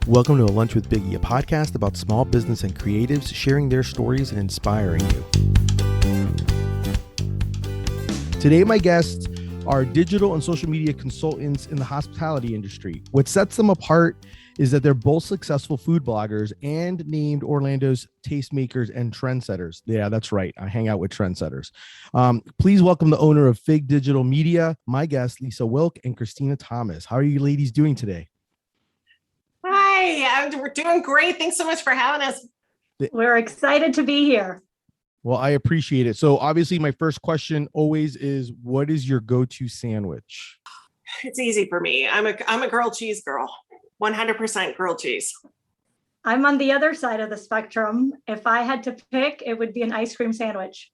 Welcome to A Lunch with Biggie, a podcast about small business and creatives sharing their stories and inspiring you. Today, my guests are digital and social media consultants in the hospitality industry. What sets them apart is that they're both successful food bloggers and named Orlando's tastemakers and trendsetters. Yeah, that's right. I hang out with trendsetters. Please welcome the owner of Fig Digital Media, my guests, Lisa Wilk and Christina Thomas. How are you ladies doing today? Hi, we're doing great. Thanks so much for having us. We're excited to be here. Well, I appreciate it. So obviously my first question always is, what is your go-to sandwich? It's easy for me. I'm a grilled cheese girl, 100% grilled cheese. I'm on the other side of the spectrum. If I had to pick, it would be an ice cream sandwich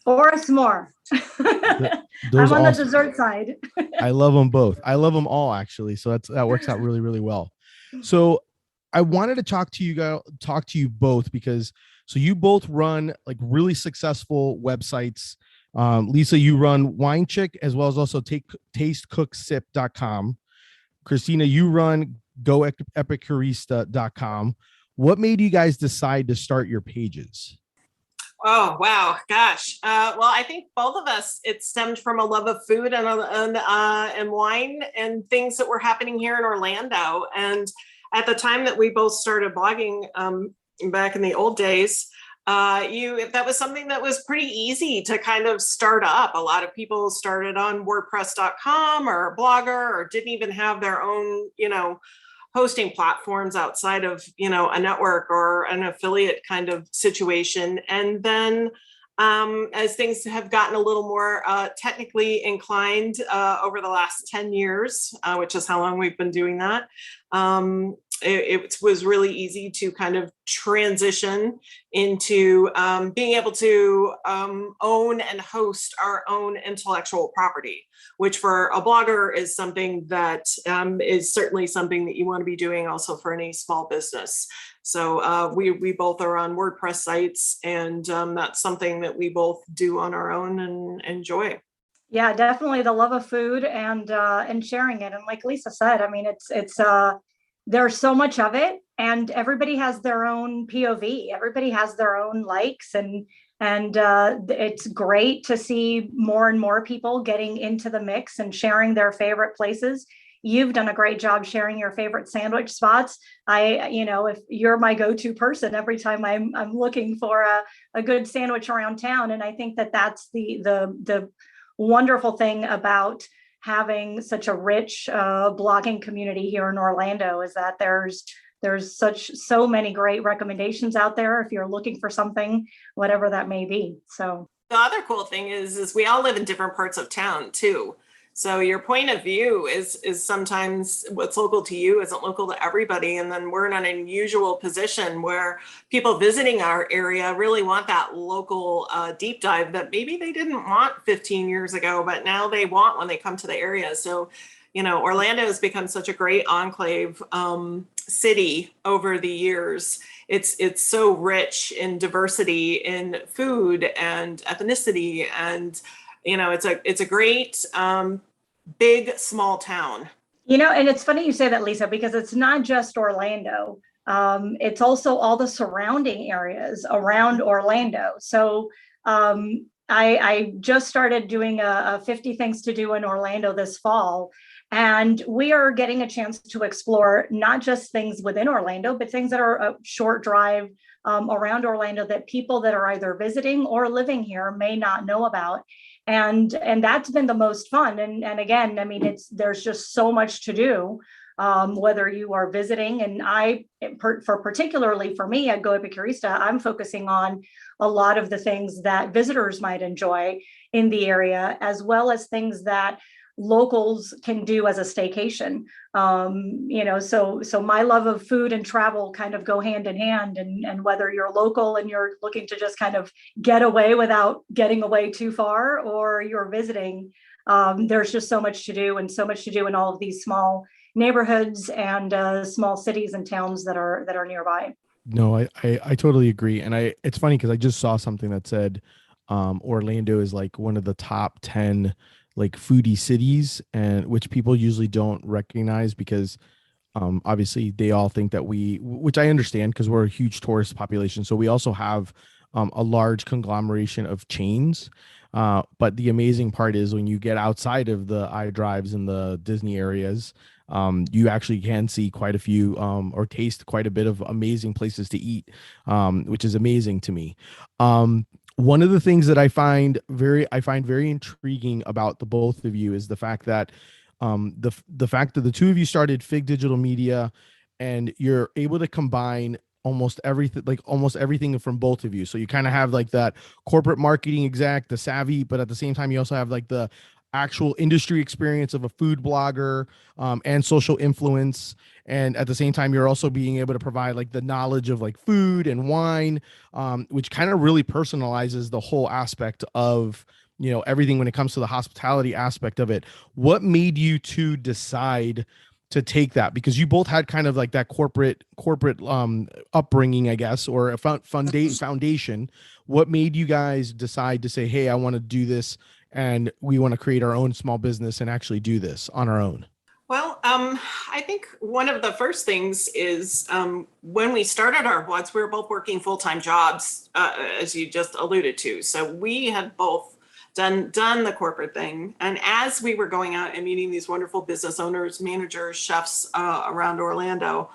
or a s'more. I'm on the dessert side. I love them both. I love them all, actually. So that works out really, really well. So I wanted to talk to you both because so you both run like really successful websites. Lisa, you run Wine Chick as well as also TasteCookSip.com. Christina, you run GoEpicurista.com. What made you guys decide to start your pages? Oh, wow. Gosh. Well, I think both of us, it stemmed from a love of food and wine and things that were happening here in Orlando. And at the time that we both started blogging back in the old days, that was something that was pretty easy to kind of start up. A lot of people started on WordPress.com or Blogger or didn't even have their own, hosting platforms outside of, a network or an affiliate kind of situation. And then as things have gotten a little more technically inclined over the last 10 years, which is how long we've been doing that, it was really easy to kind of transition into being able to own and host our own intellectual property, which for a blogger is something that is certainly something that you want to be doing also for any small business. So we both are on WordPress sites, and that's something that we both do on our own and enjoy. Yeah, definitely the love of food and sharing it. And like Lisa said, I mean, it's there's so much of it, and everybody has their own POV. Everybody has their own likes, and it's great to see more and more people getting into the mix and sharing their favorite places. You've done a great job sharing your favorite sandwich spots. If you're my go-to person every time I'm looking for a good sandwich around town, and I think that's the wonderful thing about having such a rich blogging community here in Orlando is that there's so many great recommendations out there if you're looking for something, whatever that may be. So the other cool thing is we all live in different parts of town too. So your point of view is sometimes what's local to you isn't local to everybody. And then we're in an unusual position where people visiting our area really want that local deep dive that maybe they didn't want 15 years ago, but now they want when they come to the area. So, Orlando has become such a great enclave city over the years. It's so rich in diversity in food and ethnicity, and it's a great big small town. And it's funny you say that, Lisa, because it's not just Orlando. It's also all the surrounding areas around Orlando. So I just started doing a 50 things to do in Orlando this fall. And we are getting a chance to explore not just things within Orlando, but things that are a short drive around Orlando that people that are either visiting or living here may not know about. And that's been the most fun. And again, I mean, there's just so much to do, whether you are visiting. And particularly for me at Go Epicurista, I'm focusing on a lot of the things that visitors might enjoy in the area, as well as things that locals can do as a staycation. So my love of food and travel kind of go hand in hand, and whether you're local and you're looking to just kind of get away without getting away too far, or you're visiting, there's just so much to do, and so much to do in all of these small neighborhoods and small cities and towns that are nearby. No, I totally agree. And it's funny because I just saw something that said Orlando is like one of the top 10 like foodie cities, and which people usually don't recognize because Obviously, they all think that which I understand because we're a huge tourist population. So we also have a large conglomeration of chains. But the amazing part is when you get outside of the iDrives and the Disney areas, you actually can see quite a few or taste quite a bit of amazing places to eat, which is amazing to me. One of the things that I find very intriguing about the both of you is the fact that the fact that the two of you started Fig Digital Media, and you're able to combine almost everything from both of you. So you kind of have like that corporate marketing exec, the savvy, but at the same time you also have like the actual industry experience of a food blogger, and social influence. And at the same time, you're also being able to provide like the knowledge of like food and wine, which kind of really personalizes the whole aspect of everything when it comes to the hospitality aspect of it. What made you two decide to take that? Because you both had kind of like that corporate upbringing, I guess, or a foundation. What made you guys decide to say, hey, I want to do this, and we want to create our own small business and actually do this on our own? Well, I think one of the first things is when we started our blogs, we were both working full-time jobs, as you just alluded to. So we had both done the corporate thing. And as we were going out and meeting these wonderful business owners, managers, chefs around Orlando,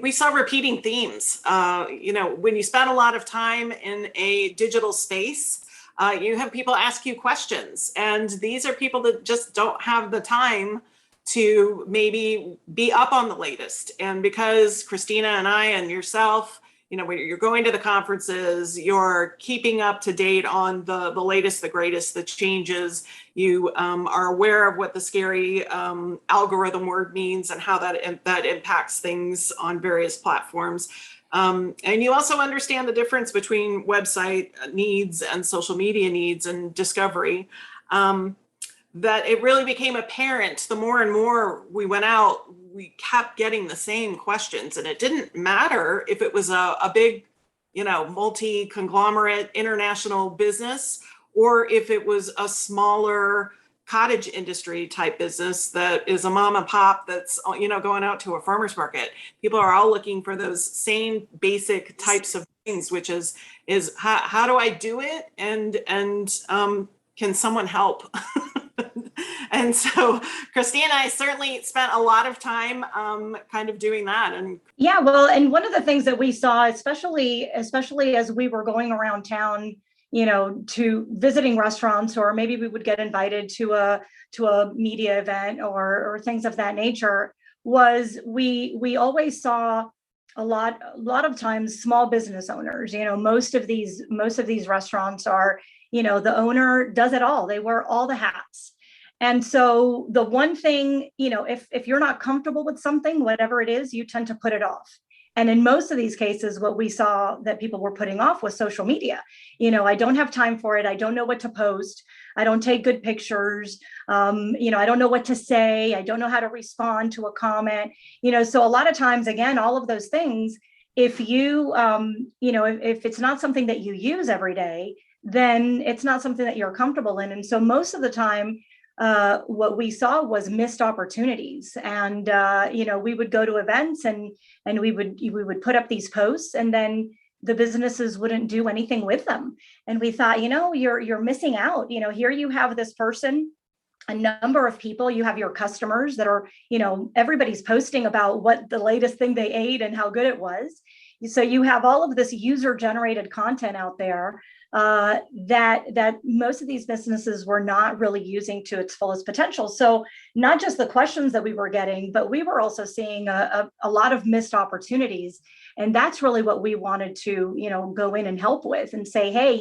we saw repeating themes. When you spend a lot of time in a digital space, you have people ask you questions, and these are people that just don't have the time to maybe be up on the latest. And because Christina and I and yourself, when you're going to the conferences, you're keeping up to date on the latest, the greatest, the changes. You are aware of what the scary algorithm word means and how that impacts things on various platforms. And you also understand the difference between website needs and social media needs and discovery. That it really became apparent the more and more we went out, we kept getting the same questions. And it didn't matter if it was a big, multi-conglomerate international business, or if it was a smaller cottage industry type business that is a mom and pop that's going out to a farmer's market. People are all looking for those same basic types of things, which is how do I do it, and can someone help? And so Christina and I certainly spent a lot of time kind of doing that. And yeah, well, and one of the things that we saw, especially as we were going around town, to visiting restaurants, or maybe we would get invited to a media event or things of that nature, was we always saw a lot of times small business owners. Most of these restaurants are, the owner does it all. They wear all the hats. And so the one thing, if you're not comfortable with something, whatever it is, you tend to put it off. And in most of these cases, what we saw that people were putting off was social media. I don't have time for it. I don't know what to post. I don't take good pictures. I don't know what to say. I don't know how to respond to a comment. So a lot of times, again, all of those things, if you, if it's not something that you use every day, then it's not something that you're comfortable in. And so most of the time, what we saw was missed opportunities. And we would go to events and we would put up these posts, and then the businesses wouldn't do anything with them. And we thought, you're missing out. Here you have this person, a number of people, you have your customers that are, everybody's posting about what the latest thing they ate and how good it was. So you have all of this user generated content out there that most of these businesses were not really using to its fullest potential. So not just the questions that we were getting, but we were also seeing a lot of missed opportunities. And that's really what we wanted to, go in and help with and say, hey,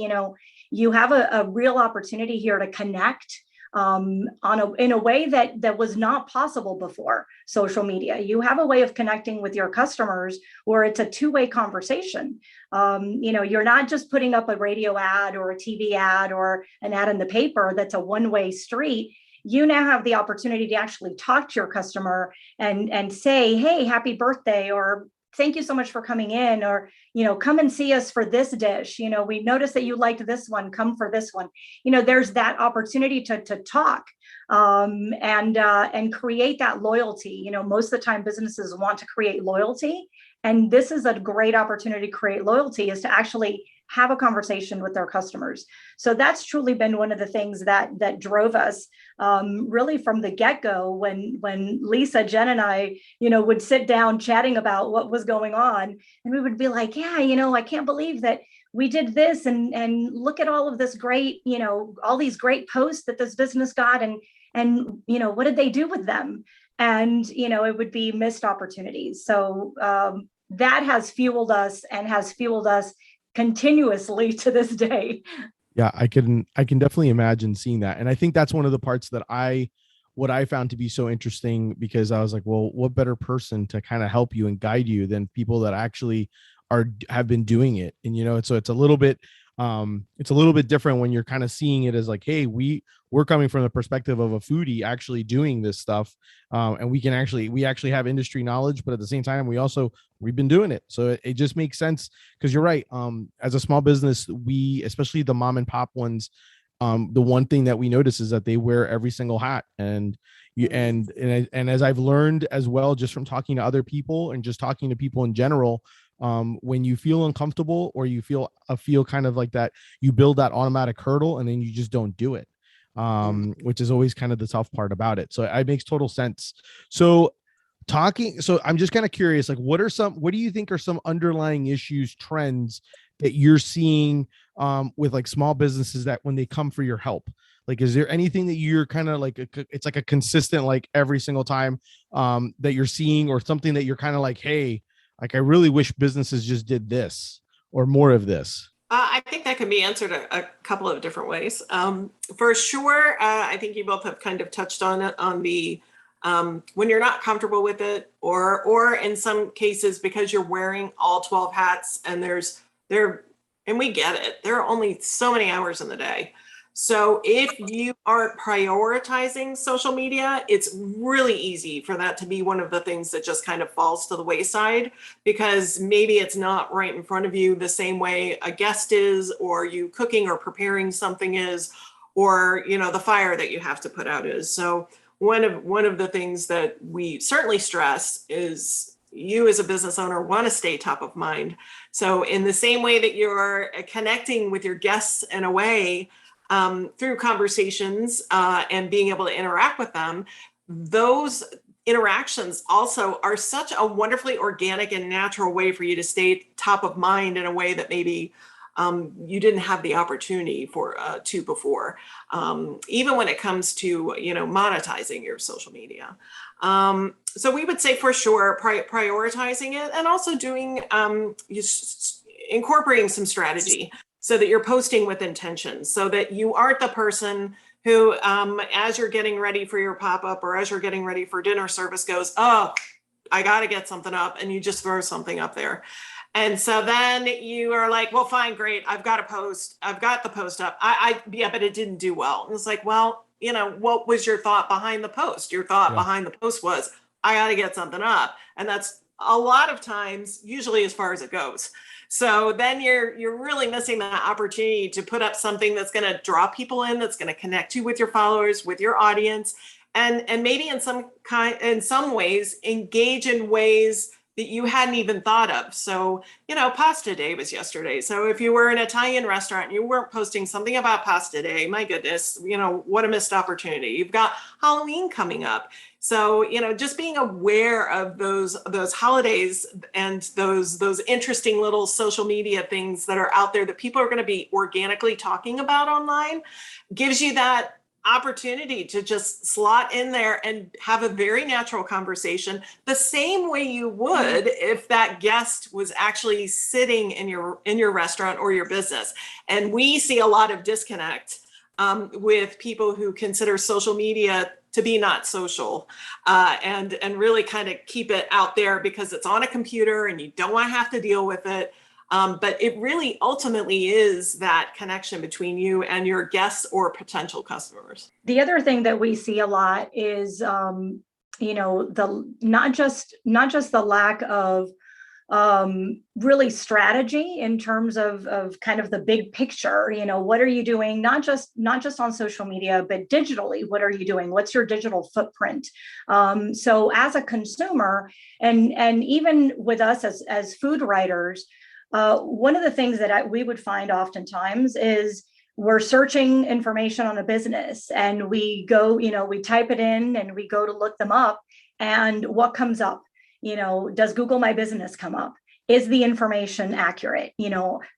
you have a real opportunity here to connect in a way that was not possible before social media. You have a way of connecting with your customers where it's a two-way conversation. You're not just putting up a radio ad or a TV ad or an ad in the paper that's a one-way street. You now have the opportunity to actually talk to your customer and say, hey, happy birthday, or thank you so much for coming in, or, come and see us for this dish. We noticed that you liked this one, come for this one. There's that opportunity to talk, and create that loyalty. Most of the time businesses want to create loyalty, and this is a great opportunity to create loyalty, is to actually have a conversation with their customers. So that's truly been one of the things that drove us, really from the get-go, when Lisa, Jen, and I, would sit down chatting about what was going on, and we would be like, yeah, I can't believe that we did this, and look at all of this great, all these great posts that this business got, and what did they do with them? And it would be missed opportunities. So that has fueled us, and has fueled us continuously to this day. Yeah, I can definitely imagine seeing that. And I think that's one of the parts that what I found to be so interesting, because I was like, well, what better person to kind of help you and guide you than people that actually have been doing it. And so it's a little bit different when you're kind of seeing it as like, hey, we're coming from the perspective of a foodie actually doing this stuff, and we actually have industry knowledge, but at the same time we've been doing it. So it just makes sense, because you're right. As a small business, especially the mom and pop ones, the one thing that we notice is that they wear every single hat. And as I've learned as well, just from talking to other people and just talking to people in general, when you feel uncomfortable, or you feel kind of like that, you build that automatic hurdle, and then you just don't do it, which is always kind of the tough part about it. So it makes total sense. So I'm just kind of curious, like, what do you think are some underlying issues, trends that you're seeing with like small businesses, that when they come for your help, like, is there anything that you're kind of like, it's like a consistent, like every single time that you're seeing, or something that you're kind of like, hey, like, I really wish businesses just did this or more of this? I think that can be answered a couple of different ways. For sure, I think you both have kind of touched on it, on the when you're not comfortable with it, or in some cases, because you're wearing all 12 hats, and and we get it, there are only so many hours in the day. So if you aren't prioritizing social media, it's really easy for that to be one of the things that just kind of falls to the wayside, because maybe it's not right in front of you the same way a guest is, or you cooking or preparing something is, or the fire that you have to put out is. So one of the things that we certainly stress is, you as a business owner want to stay top of mind. So in the same way that you're connecting with your guests in a way, through conversations, and being able to interact with them, those interactions also are such a wonderfully organic and natural way for you to stay top of mind in a way that maybe you didn't have the opportunity to before, even when it comes to monetizing your social media. So we would say, for sure, prioritizing it, and also doing incorporating some strategy, so that you're posting with intention, so that you aren't the person who, as you're getting ready for your pop-up, or as you're getting ready for dinner service, goes, oh, I got to get something up, and you just throw something up there. And so then you are like, well, fine, great, I've got a post, I've got the post up. Yeah, but it didn't do well. And it's like, well, what was your thought behind the post? Your thought behind the post was, I got to get something up. And that's a lot of times, usually, as far as it goes. So then you're really missing the opportunity to put up something that's going to draw people in, that's going to connect you with your followers, with your audience, and maybe in some ways engage in ways that you hadn't even thought of. So, Pasta Day was yesterday. So if you were an Italian restaurant and you weren't posting something about Pasta Day, my goodness, what a missed opportunity. You've got Halloween coming up. So, just being aware of those holidays and those interesting little social media things that are out there that people are going to be organically talking about online gives you that opportunity to just slot in there and have a very natural conversation, the same way you would if that guest was actually sitting in your restaurant or your business. And we see a lot of disconnect with people who consider social media to be not social, and really kind of keep it out there because it's on a computer and you don't want to have to deal with it. But it really ultimately is that connection between you and your guests or potential customers. The other thing that we see a lot is, the not just the lack of really strategy in terms of kind of the big picture. What are you doing, not just on social media, but digitally? What are you doing? What's your digital footprint? So as a consumer, and even with us as food writers, one of the things that we would find oftentimes is we're searching information on a business, and we go, we type it in and we go to look them up, and what comes up? Does Google My Business come up? Is the information accurate?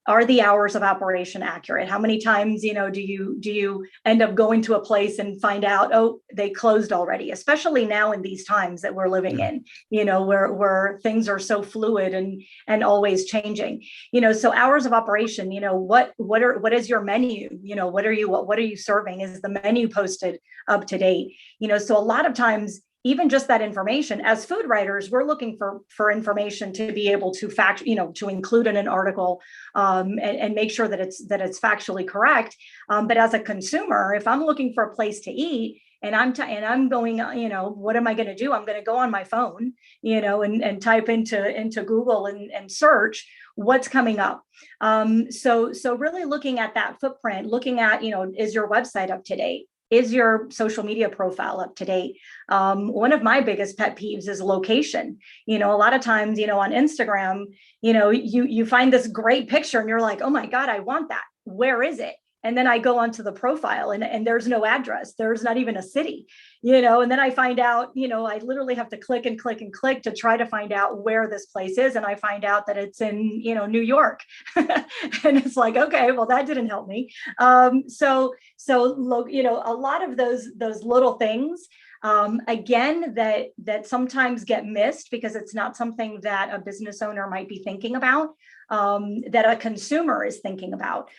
Are the hours of operation accurate? How many times, do you end up going to a place and find out, oh, they closed already, especially now in these times that we're living in, where things are so fluid and always changing. So hours of operation, what is your menu? What are you serving? Is the menu posted up to date? So a lot of times, even just that information, as food writers, we're looking for information to be able to to include in an article, and make sure that it's factually correct. But as a consumer, if I'm looking for a place to eat, and I'm going, what am I going to do? I'm going to go on my phone, and type into Google and search what's coming up. So really looking at that footprint, looking at, is your website up to date? Is your social media profile up to date? One of my biggest pet peeves is location. A lot of times, on Instagram, you find this great picture and you're like, oh my God, I want that. Where is it? And then I go onto the profile and there's no address. There's not even a city, and then I find out, I literally have to click and click and click to try to find out where this place is. And I find out that it's in, New York. And it's like, okay, well, that didn't help me. So, a lot of those little things, again, that sometimes get missed because it's not something that a business owner might be thinking about, that a consumer is thinking about.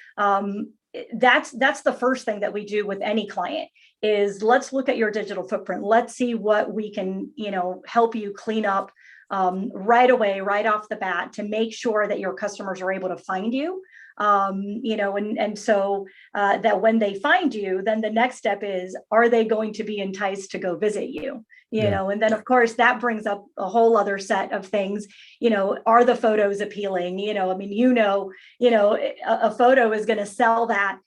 That's the first thing that we do with any client is let's look at your digital footprint. Let's see what we can, help you clean up right away, right off the bat, to make sure that your customers are able to find you. So that when they find you, then the next step is, are they going to be enticed to go visit you? And then of course that brings up a whole other set of things. Are the photos appealing? A photo is going to sell that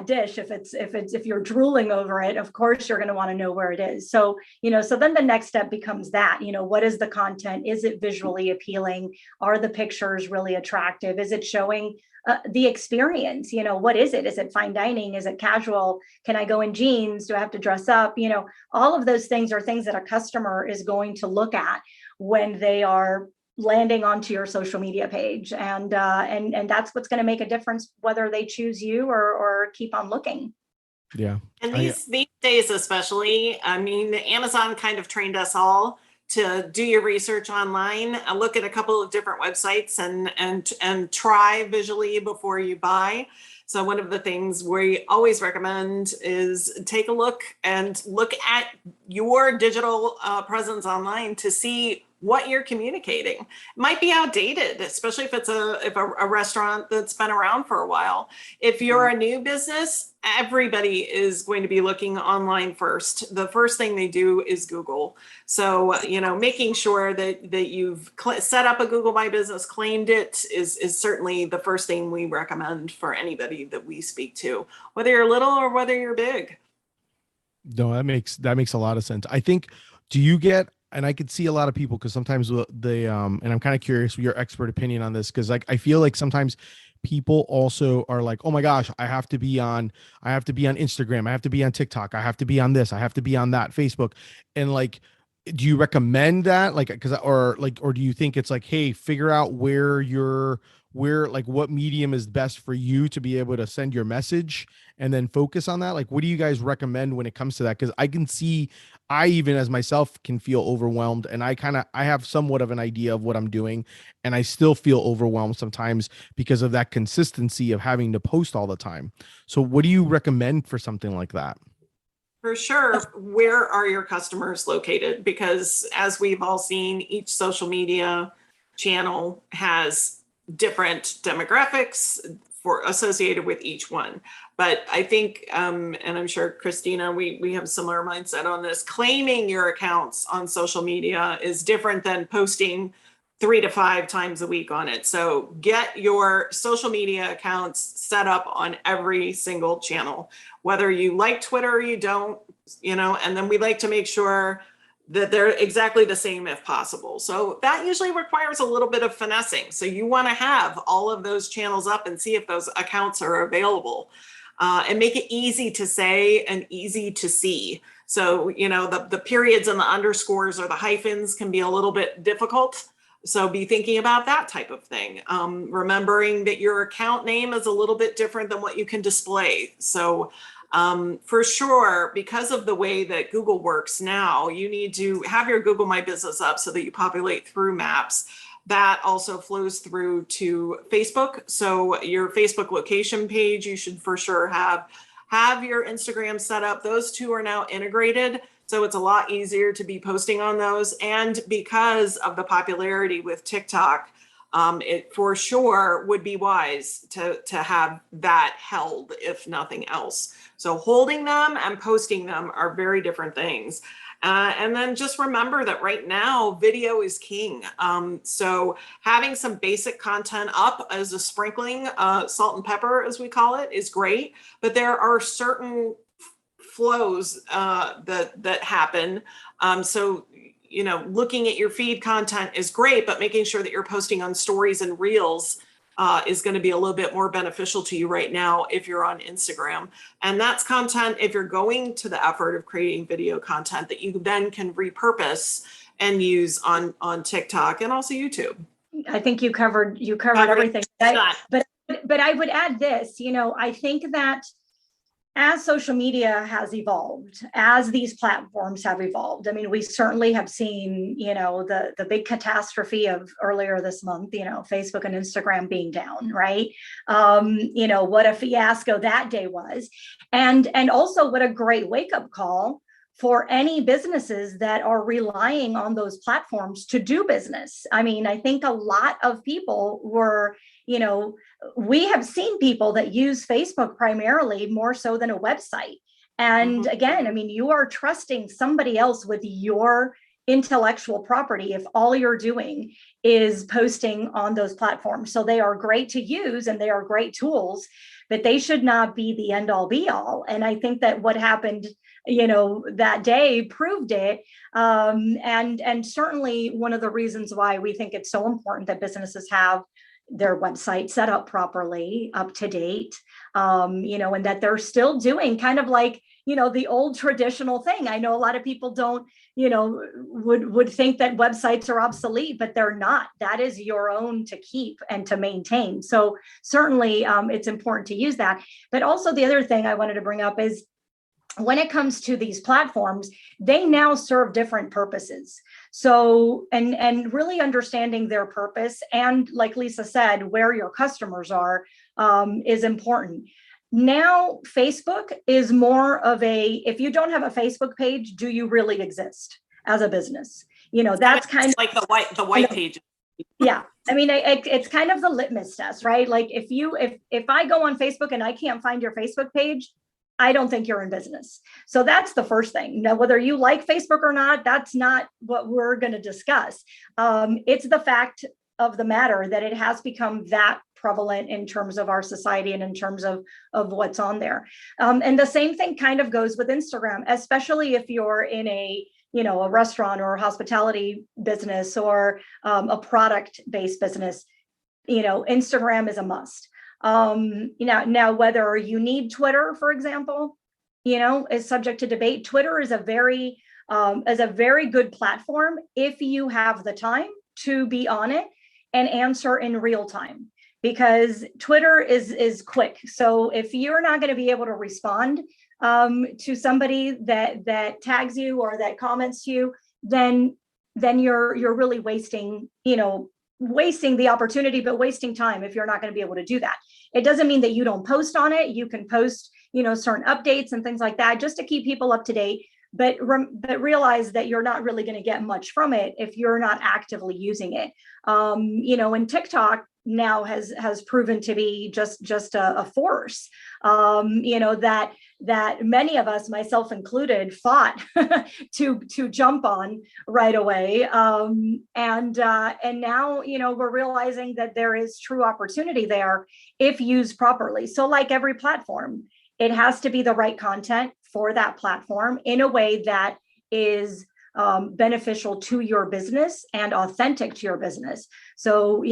dish. If you're drooling over it, of course you're going to want to know where it is. So then the next step becomes that, what is the content? Is it visually appealing? Are the pictures really attractive? Is it showing the experience? What is it? Is it fine dining? Is it casual? Can I go in jeans? Do I have to dress up? All of those things are things that a customer is going to look at when they are landing onto your social media page. And that's what's going to make a difference, whether they choose you or keep on looking. Yeah. And these days, especially, Amazon kind of trained us all to do your research online, look at a couple of different websites and try visually before you buy. So one of the things we always recommend is take a look at your digital presence online to see what you're communicating. It might be outdated, especially if it's a restaurant that's been around for a while. If you're a new business, everybody is going to be looking online first. The first thing they do is Google. So, making sure that you've set up a Google My Business, claimed it, is certainly the first thing we recommend for anybody that we speak to, whether you're little or whether you're big. No, that makes a lot of sense. I think, do you get, and I could see a lot of people, because sometimes they and I'm kind of curious with your expert opinion on this, because I feel like sometimes people also are like, oh my gosh, I have to be on Instagram, I have to be on TikTok, I have to be on this, I have to be on that, Facebook. And do you recommend that? Or do you think it's like, hey, figure out what medium is best for you to be able to send your message and then focus on that? What do you guys recommend when it comes to that? Because I can see, I even as myself can feel overwhelmed, and I have somewhat of an idea of what I'm doing, and I still feel overwhelmed sometimes because of that consistency of having to post all the time. So what do you recommend for something like that? For sure, where are your customers located? Because as we've all seen, each social media channel has different demographics associated with each one. But I think, and I'm sure, Christina, we have a similar mindset on this. Claiming your accounts on social media is different than posting 3 to 5 times a week on it. So get your social media accounts set up on every single channel, whether you like Twitter or you don't, and then we like to make sure that they're exactly the same if possible. So that usually requires a little bit of finessing. So you want to have all of those channels up and see if those accounts are available, and make it easy to say and easy to see. So, the periods and the underscores or the hyphens can be a little bit difficult. So be thinking about that type of thing. Remembering that your account name is a little bit different than what you can display. So for sure, because of the way that Google works now, you need to have your Google My Business up so that you populate through maps. That also flows through to Facebook. So your Facebook location page, you should for sure have your Instagram set up. Those two are now integrated. So it's a lot easier to be posting on those. And because of the popularity with TikTok, it for sure would be wise to have that held, if nothing else. So holding them and posting them are very different things. And then just remember that right now, video is king. So having some basic content up as a sprinkling, salt and pepper, as we call it, is great. But there are certain flows that happen. So, looking at your feed content is great, but making sure that you're posting on stories and reels is going to be a little bit more beneficial to you right now if you're on Instagram. And that's content, if you're going to the effort of creating video content, that you then can repurpose and use on TikTok and also YouTube. I think you covered everything. But I would add this, I think that as social media has evolved, as these platforms have evolved, I mean, we certainly have seen, the big catastrophe of earlier this month, Facebook and Instagram being down, right? What a fiasco that day was. And also what a great wake-up call for any businesses that are relying on those platforms to do business. I mean, I think a lot of people were, we have seen people that use Facebook primarily more so than a website. And again, I mean, you are trusting somebody else with your intellectual property if all you're doing is posting on those platforms. So they are great to use and they are great tools, but they should not be the end all be all. And I think that what happened, that day proved it. And certainly one of the reasons why we think it's so important that businesses have their website set up properly, up to date, and that they're still doing kind of like, the old traditional thing. I know a lot of people don't, would think that websites are obsolete, but they're not. That is your own to keep and to maintain. So certainly it's important to use that. But also the other thing I wanted to bring up is, when it comes to these platforms, they now serve different purposes. So, and really understanding their purpose, and like Lisa said, where your customers are, is important. Now, Facebook is more of if you don't have a Facebook page, do you really exist as a business? That's kind of like the white page. Yeah. I mean, it's kind of the litmus test, right? Like if I go on Facebook and I can't find your Facebook page, I don't think you're in business. So that's the first thing. Now, whether you like Facebook or not, that's not what we're going to discuss. It's the fact of the matter that it has become that prevalent in terms of our society and in terms of what's on there. And the same thing kind of goes with Instagram, especially if you're in a restaurant or a hospitality business or a product-based business. Instagram is a must. Now, whether you need Twitter, for example, is subject to debate. Twitter is a very good platform if you have the time to be on it and answer in real time, because Twitter is quick. So if you're not going to be able to respond to somebody that tags you or that comments to you, then you're really wasting the opportunity, but wasting time if you're not going to be able to do that. It doesn't mean that you don't post on it. You can post, certain updates and things like that, just to keep people up to date. but realize that you're not really going to get much from it if you're not actively using it. And TikTok now has proven to be just a force, that many of us, myself included, fought to jump on right away. And now, we're realizing that there is true opportunity there if used properly. So like every platform, it has to be the right content for that platform in a way that is beneficial to your business and authentic to your business. So,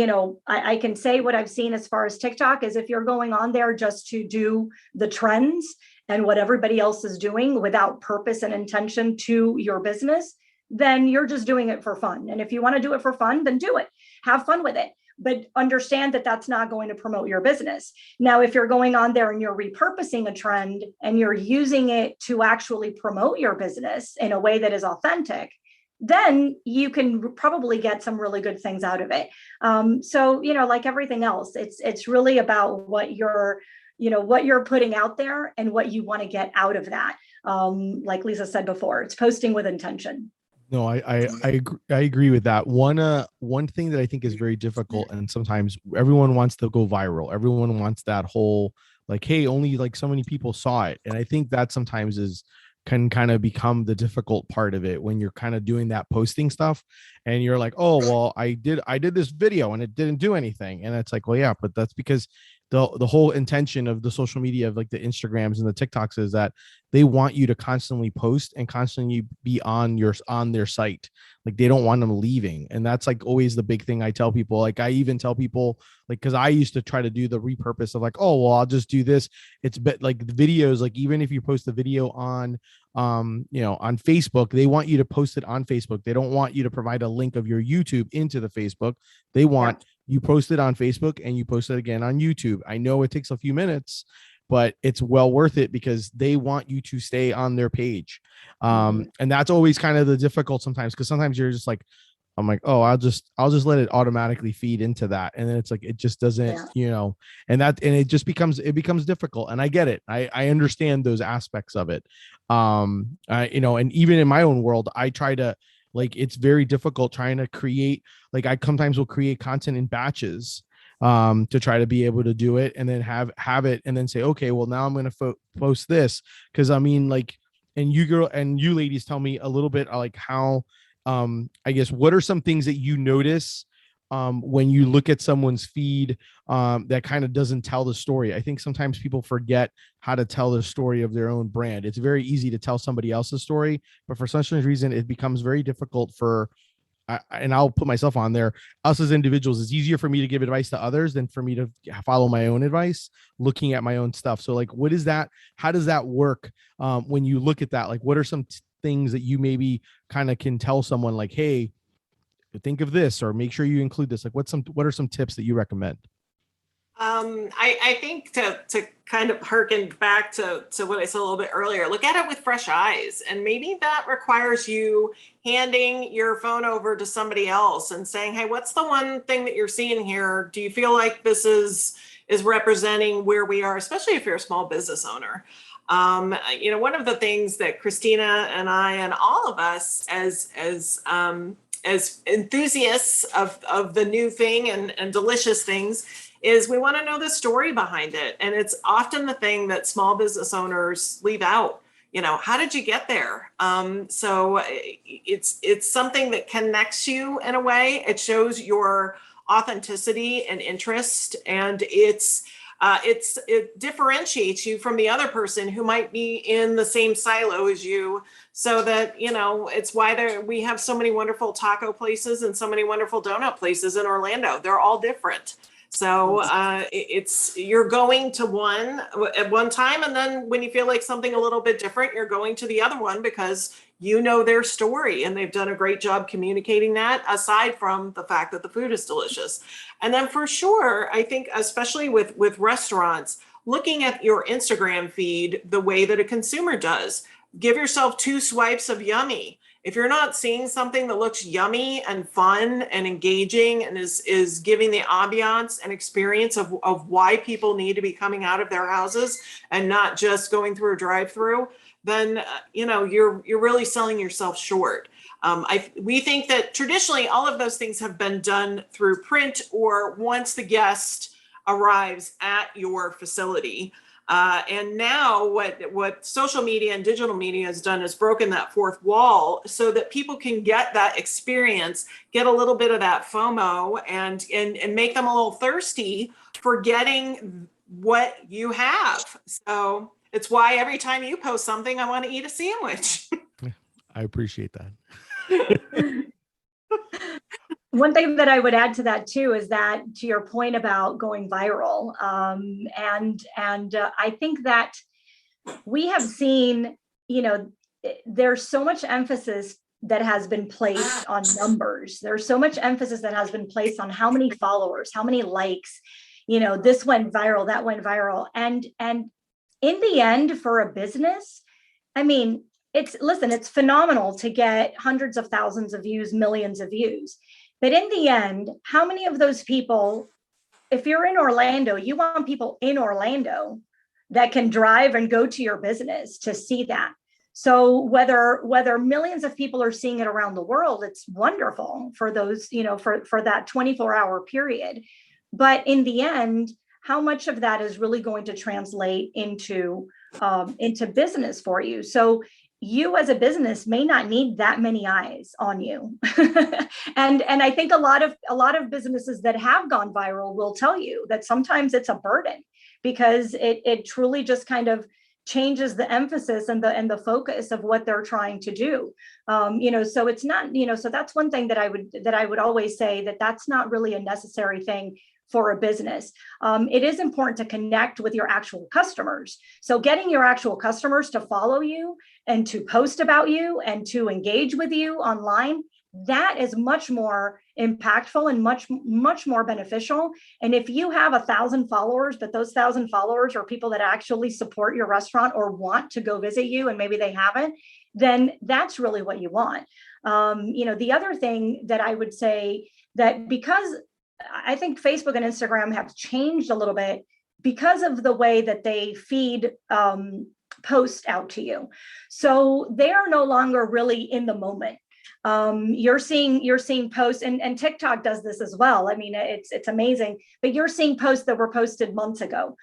I can say what I've seen as far as TikTok is if you're going on there just to do the trends and what everybody else is doing without purpose and intention to your business, then you're just doing it for fun. And if you want to do it for fun, then do it. Have fun with it. But understand that that's not going to promote your business. Now, if you're going on there and you're repurposing a trend and you're using it to actually promote your business in a way that is authentic, then you can probably get some really good things out of it. So, like everything else, it's really about what you're putting out there and what you want to get out of that. Like Lisa said before, it's posting with intention. No, I agree with that. One thing that I think is very difficult, and sometimes everyone wants to go viral. Everyone wants that whole like, hey, only like so many people saw it. And I think that sometimes can kind of become the difficult part of it when you're kind of doing that posting stuff and you're like, oh, well, I did this video and it didn't do anything. And it's like, well, yeah, but that's because the whole intention of the social media of like the Instagrams and the TikToks is that they want you to constantly post and constantly be on their site. Like they don't want them leaving. And that's like always the big thing I tell people. Like I even tell people, like, cause I used to try to do the repurpose of like, oh, well, I'll just do this. It's like the videos, like even if you post a video on on Facebook, they want you to post it on Facebook. They don't want you to provide a link of your YouTube into the Facebook. They want you post it on Facebook and you post it again on YouTube. I know it takes a few minutes, but it's well worth it because they want you to stay on their page. And that's always kind of the difficult sometimes, because sometimes you're just like, I'm like, oh, I'll just let it automatically feed into that. And then it's like, it just doesn't, and it just becomes difficult. And I get it. I understand those aspects of it. And even in my own world, I try to, like, it's very difficult trying to create, like I sometimes will create content in batches to try to be able to do it and then have it and then say, okay, well, now I'm going to post this. Cause I mean, like, and you ladies tell me a little bit like how, I guess, what are some things that you notice when you look at someone's feed that kind of doesn't tell the story? I think sometimes people forget how to tell the story of their own brand. It's very easy to tell somebody else's story, but for some reason, it becomes very difficult and I'll put myself on there, us as individuals. It's easier for me to give advice to others than for me to follow my own advice, looking at my own stuff. So like, what is that? How does that work when you look at that? Like, what are some things that you maybe kind of can tell someone like, hey, think of this, or make sure you include this? Like what are some tips that you recommend? I think to kind of harken back to what I said a little bit earlier, look at it with fresh eyes. And maybe that requires you handing your phone over to somebody else and saying, hey, what's the one thing that you're seeing here? Do you feel like this is representing where we are, especially if you're a small business owner? One of the things that Christina and I and all of us as enthusiasts of the new thing and delicious things is we want to know the story behind it. And it's often the thing that small business owners leave out. How did you get there? So it's something that connects you in a way. It shows your authenticity and interest, and it differentiates you from the other person who might be in the same silo as you, so that, it's why we have so many wonderful taco places and so many wonderful donut places in Orlando. They're all different. So you're going to one at one time, and then when you feel like something a little bit different, you're going to the other one because you know their story and they've done a great job communicating that, aside from the fact that the food is delicious. And then for sure, I think especially with restaurants, looking at your Instagram feed the way that a consumer does, give yourself 2 swipes of yummy. If you're not seeing something that looks yummy and fun and engaging and is giving the ambiance and experience of why people need to be coming out of their houses and not just going through a drive-through, then you're really selling yourself short. We think that traditionally all of those things have been done through print or once the guest arrives at your facility. And now what social media and digital media has done is broken that fourth wall so that people can get that experience, get a little bit of that FOMO and make them a little thirsty for getting what you have. So it's why every time you post something, I want to eat a sandwich. I appreciate that. One thing that I would add to that too is that, to your point about going viral, I think that we have seen, there's so much emphasis that has been placed on numbers. There's so much emphasis that has been placed on how many followers, how many likes, this went viral, that went viral, and in the end, for a business, I mean, it's phenomenal to get hundreds of thousands of views, millions of views. But in the end, how many of those people, if you're in Orlando, you want people in Orlando that can drive and go to your business to see that. So whether millions of people are seeing it around the world, it's wonderful for those, for that 24-hour period. But in the end, how much of that is really going to translate into business for you? So you as a business may not need that many eyes on you. and I think a lot of businesses that have gone viral will tell you that sometimes it's a burden because it truly just kind of changes the emphasis and the focus of what they're trying to do. So it's not, so that's one thing that I would always say that that's not really a necessary thing for a business. It is important to connect with your actual customers. So getting your actual customers to follow you and to post about you and to engage with you online, that is much more impactful and much more beneficial. And if you have 1,000 followers, but those 1,000 followers are people that actually support your restaurant or want to go visit you and maybe they haven't, then that's really what you want. The other thing that I would say that because I think Facebook and Instagram have changed a little bit because of the way that they feed posts out to you. So they are no longer really in the moment. You're seeing posts and TikTok does this as well. I mean, it's amazing, but you're seeing posts that were posted months ago.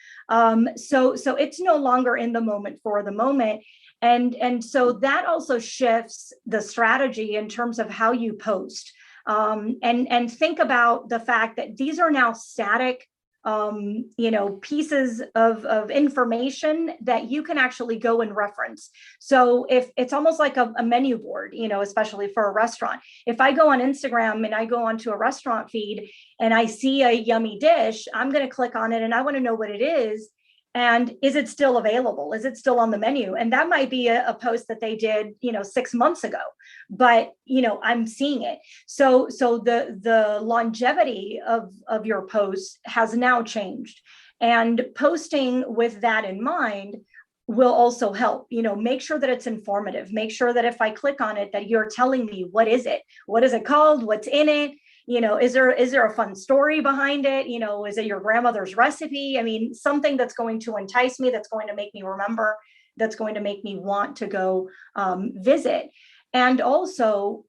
So it's no longer in the moment for the moment. And so that also shifts the strategy in terms of how you post. And think about the fact that these are now static, pieces of information that you can actually go and reference. So if it's almost like a menu board, especially for a restaurant, if I go on Instagram and I go onto a restaurant feed and I see a yummy dish, I'm going to click on it and I want to know what it is. And is it still available? Is it still on the menu? And that might be a post that they did, 6 months ago, but, I'm seeing it. So the longevity of your posts has now changed, and posting with that in mind will also help, make sure that it's informative, make sure that if I click on it, that you're telling me, what is it called? What's in it? Is there a fun story behind it? Is it your grandmother's recipe? I mean, something that's going to entice me, that's going to make me remember, that's going to make me want to go visit. And also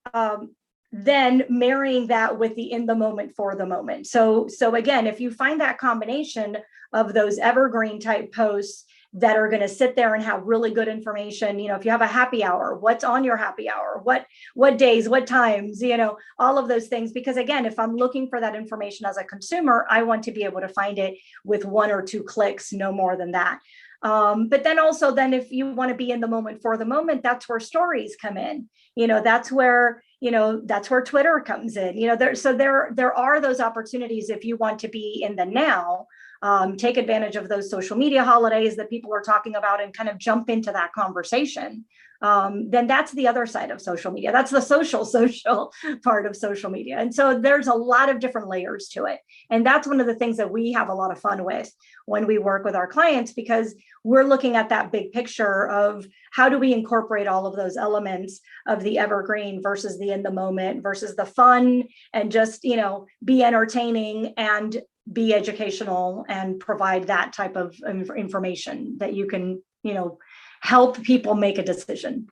then marrying that with the in the moment for the moment. So again, if you find that combination of those evergreen type posts that are going to sit there and have really good information, if you have a happy hour, what's on your happy hour, what days, what times, all of those things. Because again, if I'm looking for that information as a consumer, I want to be able to find it with 1 or 2 clicks, no more than that. But then also if you want to be in the moment for the moment, that's where stories come in. That's where Twitter comes in. There are those opportunities if you want to be in the now. take advantage of those social media holidays that people are talking about and kind of jump into that conversation. Then that's the other side of social media. That's the social part of social media. And so there's a lot of different layers to it. And that's one of the things that we have a lot of fun with when we work with our clients, because we're looking at that big picture of how do we incorporate all of those elements of the evergreen versus the in the moment versus the fun, and just, be entertaining and be educational and provide that type of information that you can, help people make a decision.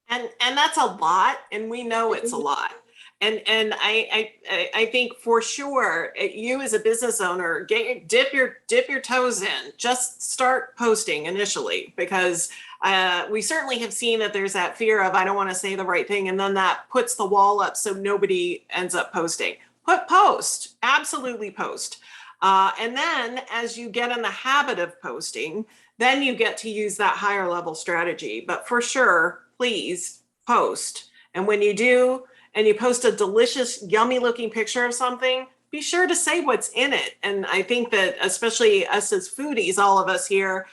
And that's a lot, and we know it's a lot. And I think for sure, you as a business owner, dip your toes in. Just start posting initially, because we certainly have seen that there's that fear of, I don't want to say the right thing, and then that puts the wall up so nobody ends up posting. Post, absolutely post. And then as you get in the habit of posting, then you get to use that higher level strategy. But for sure, please post. And when you do, and you post a delicious, yummy looking picture of something, be sure to say what's in it. And I think that especially us as foodies, all of us here,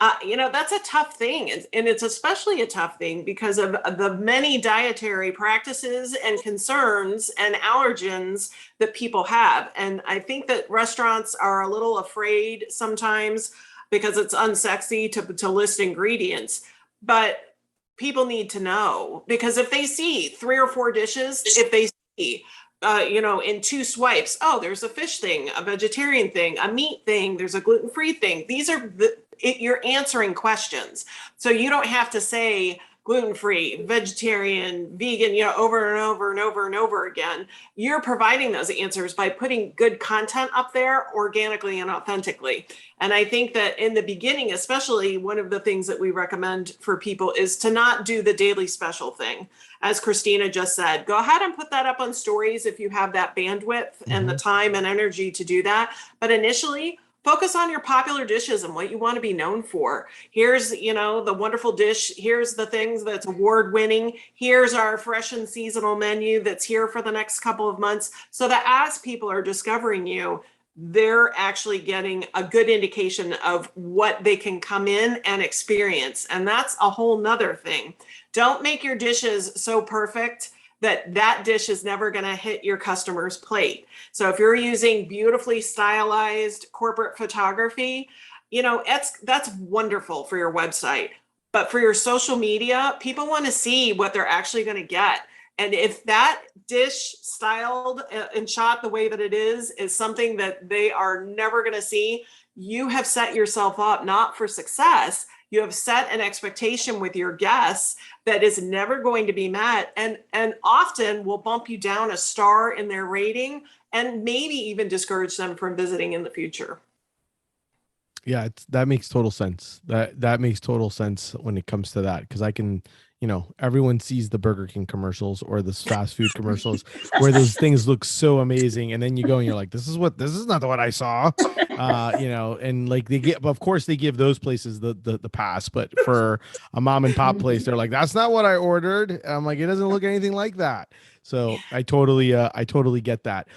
that's a tough thing. And it's especially a tough thing because of the many dietary practices and concerns and allergens that people have. And I think that restaurants are a little afraid sometimes because it's unsexy to list ingredients. But people need to know, because if they see 3 or 4 dishes, if they see in 2 swipes, oh, there's a fish thing, a vegetarian thing, a meat thing, there's a gluten-free thing. These are you're answering questions. So you don't have to say gluten-free, vegetarian, vegan, over and over and over and over again. You're providing those answers by putting good content up there organically and authentically. And I think that in the beginning, especially, one of the things that we recommend for people is to not do the daily special thing. As Christina just said, go ahead and put that up on stories if you have that bandwidth and the time and energy to do that. But initially, focus on your popular dishes and what you want to be known for. Here's, the wonderful dish. Here's the things that's award winning. Here's our fresh and seasonal menu that's here for the next couple of months. So that as people are discovering you, they're actually getting a good indication of what they can come in and experience. And that's a whole nother thing. Don't make your dishes so perfect that dish is never going to hit your customer's plate. So if you're using beautifully stylized corporate photography, that's wonderful for your website. But for your social media, people want to see what they're actually going to get. And if that dish styled and shot the way that it is something that they are never going to see, you have set yourself up not for success. You have set an expectation with your guests that is never going to be met, and often will bump you down a star in their rating and maybe even discourage them from visiting in the future. Yeah, that makes total sense. That makes total sense when it comes to that, because I can, everyone sees the Burger King commercials or the fast food commercials where those things look so amazing, and then you go and you're like, this is not what I saw, and like of course they give those places the pass, but for a mom and pop place, they're like, that's not what I ordered. And I'm like, it doesn't look anything like that. So I totally get that.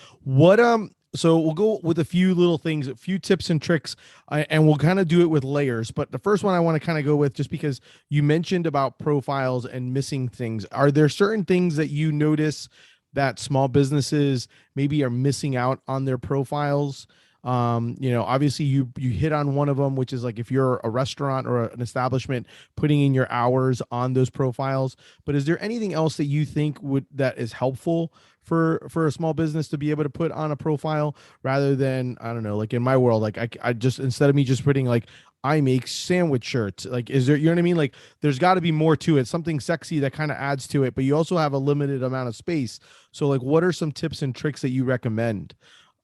So we'll go with a few little things, a few tips and tricks, and we'll kind of do it with layers. But the first one I want to kind of go with, just because you mentioned about profiles and missing things, are there certain things that you notice that small businesses maybe are missing out on their profiles? Obviously you hit on one of them, which is like if you're a restaurant or an establishment, putting in your hours on those profiles. But is there anything else that you think that is helpful for a small business to be able to put on a profile, rather than, I don't know, like in my world, like I just, instead of me just putting like, I make sandwich shirts, like, is there, you know what I mean? Like there's got to be more to it, something sexy that kind of adds to it, but you also have a limited amount of space. So like, what are some tips and tricks that you recommend?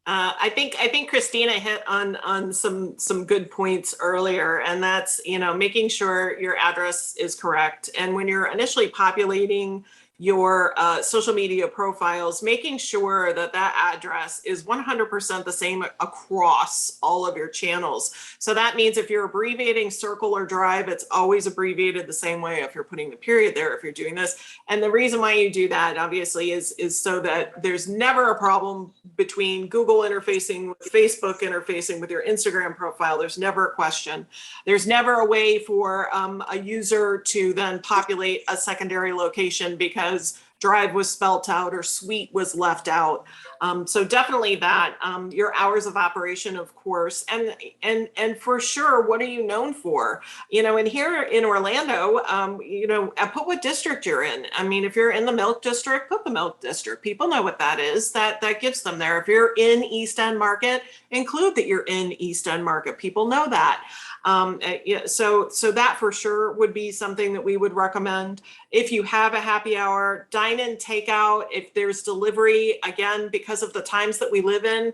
I think Christina hit on some good points earlier, and that's, making sure your address is correct. And when you're initially populating your social media profiles, making sure that that address is 100% the same across all of your channels. So that means if you're abbreviating circle or drive, it's always abbreviated the same way. If you're putting the period there, if you're doing this. And the reason why you do that, obviously, is so that there's never a problem between Google interfacing with Facebook, interfacing with your Instagram profile. There's never a question. There's never a way for a user to then populate a secondary location because drive was spelt out or suite was left out. So definitely that, your hours of operation, of course, and for sure, what are you known for? And here in Orlando, put what district you're in. I mean, if you're in the Milk District, put the Milk District. People know what that is. That gets them there. If you're in East End Market, include that you're in East End Market. People know that. So that for sure would be something that we would recommend. If you have a happy hour, dine in, take out. If there's delivery, again, because of the times that we live in,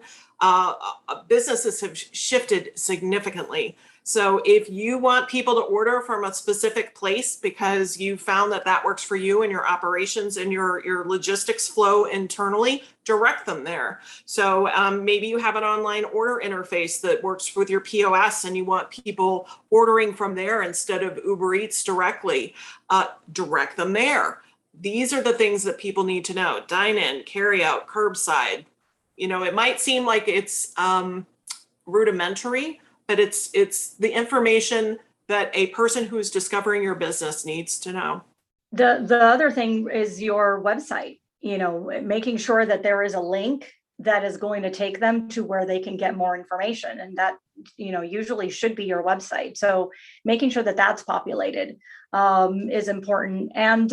businesses have shifted significantly. So if you want people to order from a specific place because you found that works for you and your operations and your logistics flow internally, direct them there. So maybe you have an online order interface that works with your POS and you want people ordering from there instead of Uber Eats directly, direct them there. These are the things that people need to know. Dine in, carry out, curbside. It might seem like it's rudimentary, but it's the information that a person who's discovering your business needs to know. The other thing is your website, making sure that there is a link that is going to take them to where they can get more information. And that, usually should be your website. So making sure that that's populated is important. And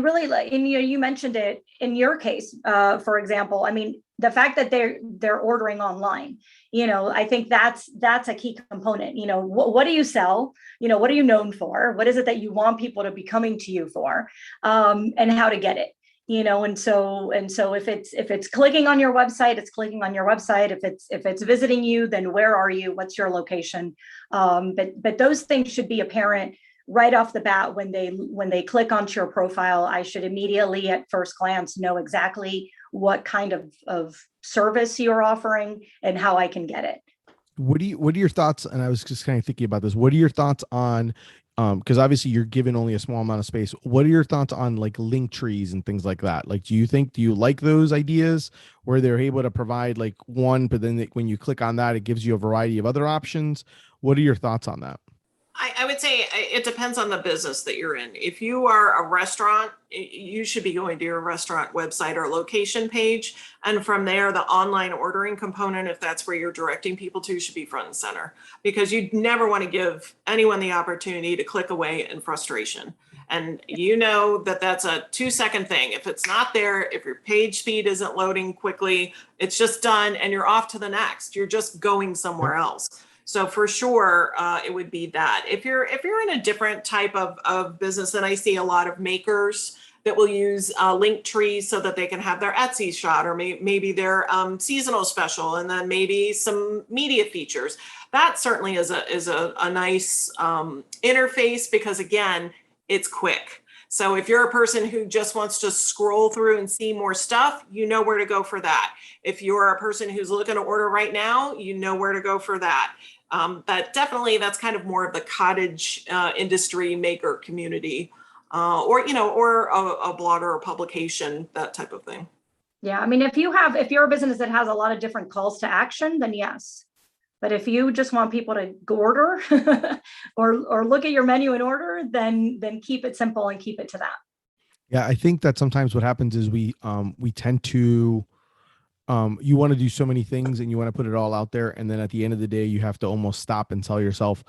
really, like, you mentioned it in your case, for example. I mean, the fact that they're ordering online, I think that's a key component. What do you sell? What are you known for? What is it that you want people to be coming to you for? And how to get it? And so if it's clicking on your website, it's clicking on your website. If it's visiting you, then where are you? What's your location? But those things should be apparent right off the bat when they click onto your profile. I should immediately at first glance know exactly what kind of service you're offering and how I can get it. What are your thoughts? And I was just kind of thinking about this. What are your thoughts on, because obviously you're given only a small amount of space. What are your thoughts on like link trees and things like that? Like, do you like those ideas where they're able to provide like one, but then when you click on that, it gives you a variety of other options? What are your thoughts on that? I would say it depends on the business that you're in. If you are a restaurant, you should be going to your restaurant website or location page. And from there, the online ordering component, if that's where you're directing people to, should be front and center, because you never want to give anyone the opportunity to click away in frustration. And that's a 2-second thing. If it's not there, if your page speed isn't loading quickly, it's just done and you're off to the next. You're just going somewhere else. So for sure, it would be that. If you're in a different type of business, then I see a lot of makers that will use link trees so that they can have their Etsy shot or maybe their seasonal special, and then maybe some media features. That certainly is a nice interface because, again, it's quick. So if you're a person who just wants to scroll through and see more stuff, you know where to go for that. If you're a person who's looking to order right now, you know where to go for that. But definitely that's kind of more of the cottage industry maker community, or a blogger or publication, that type of thing. Yeah, I mean, if you're a business that has a lot of different calls to action, then yes. But if you just want people to go order or look at your menu and order, then keep it simple and keep it to that. Yeah, I think that sometimes what happens is we tend to you want to do so many things and you want to put it all out there, and then at the end of the day you have to almost stop and tell yourself,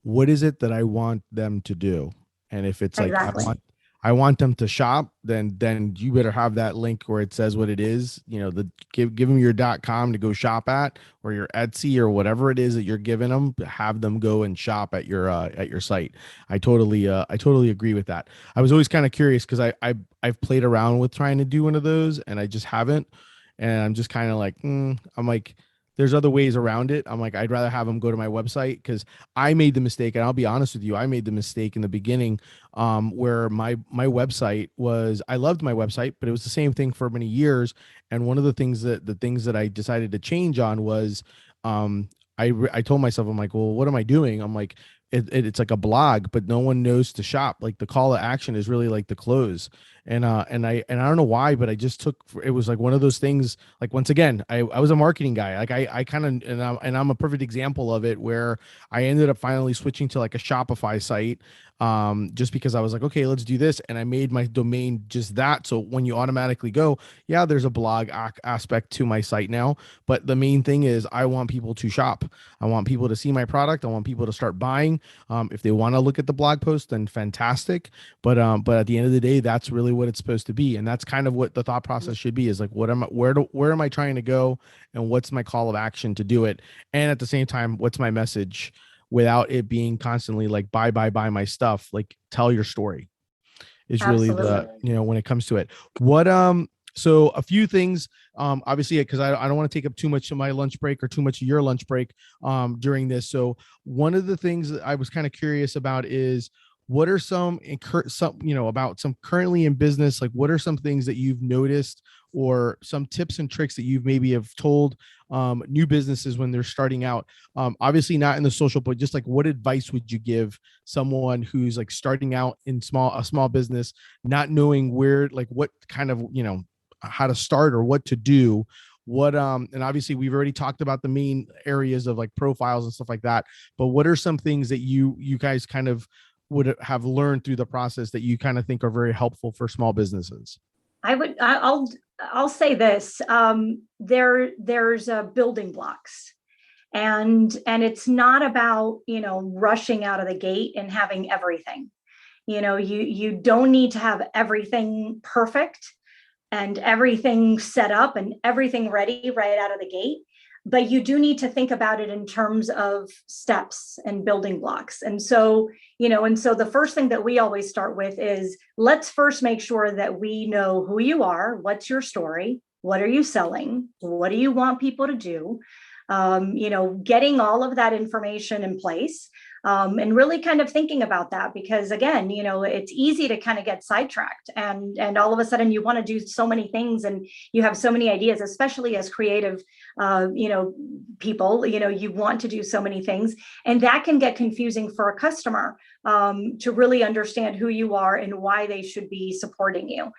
what is it that I want them to do? And if it's exactly. like I want them to shop, then you better have that link where it says what it is, give them your .com to go shop at, or your Etsy or whatever it is that you're giving them, have them go and shop at your site. I totally agree with that. I was always kind of curious because I've played around with trying to do one of those and I just haven't. And I'm just kind of like, I'm like, there's other ways around it. I'm like, I'd rather have them go to my website, because I made the mistake, and I'll be honest with you, I made the mistake in the beginning, where my website was, I loved my website, but it was the same thing for many years. And one of the things that I decided to change on was, I told myself, I'm like, well, what am I doing? I'm like, it's like a blog, but no one knows to shop. Like the call to action is really like the close. And I don't know why, but I just took, it was like one of those things. Like, once again, I was a marketing guy. Like I kind of, and I'm a perfect example of it, where I ended up finally switching to like a Shopify site, just because I was like, okay, let's do this. And I made my domain just that. So when you automatically go, yeah, there's a blog aspect to my site now, but the main thing is I want people to shop. I want people to see my product. I want people to start buying. If they want to look at the blog post, then fantastic. But at the end of the day, that's really what it's supposed to be. And that's kind of what the thought process should be, is like, where am I trying to go, and what's my call of action to do it? And at the same time, what's my message, without it being constantly like, buy my stuff. Like, tell your story is really Absolutely. when it comes to it. What, so a few things, obviously, because I don't want to take up too much of my lunch break, or too much of your lunch break, during this. So one of the things that I was kind of curious about is, what are some about some currently in business, like what are some things that you've noticed, or some tips and tricks that you've maybe have told new businesses when they're starting out? Obviously not in the social, but just like, what advice would you give someone who's like starting out in a small business, not knowing where, like what kind of, how to start or what to do? What and obviously we've already talked about the main areas of like profiles and stuff like that, but what are some things that you guys kind of would have learned through the process that you kind of think are very helpful for small businesses? I'll say this. There's building blocks, and it's not about, rushing out of the gate and having everything. You don't need to have everything perfect and everything set up and everything ready right out of the gate. But you do need to think about it in terms of steps and building blocks. And so the first thing that we always start with is, let's first make sure that we know who you are, what's your story, what are you selling, what do you want people to do, getting all of that information in place. And really kind of thinking about that, because again, it's easy to kind of get sidetracked, and all of a sudden you want to do so many things, and you have so many ideas, especially as creative, people, you want to do so many things, and that can get confusing for a customer, to really understand who you are and why they should be supporting you.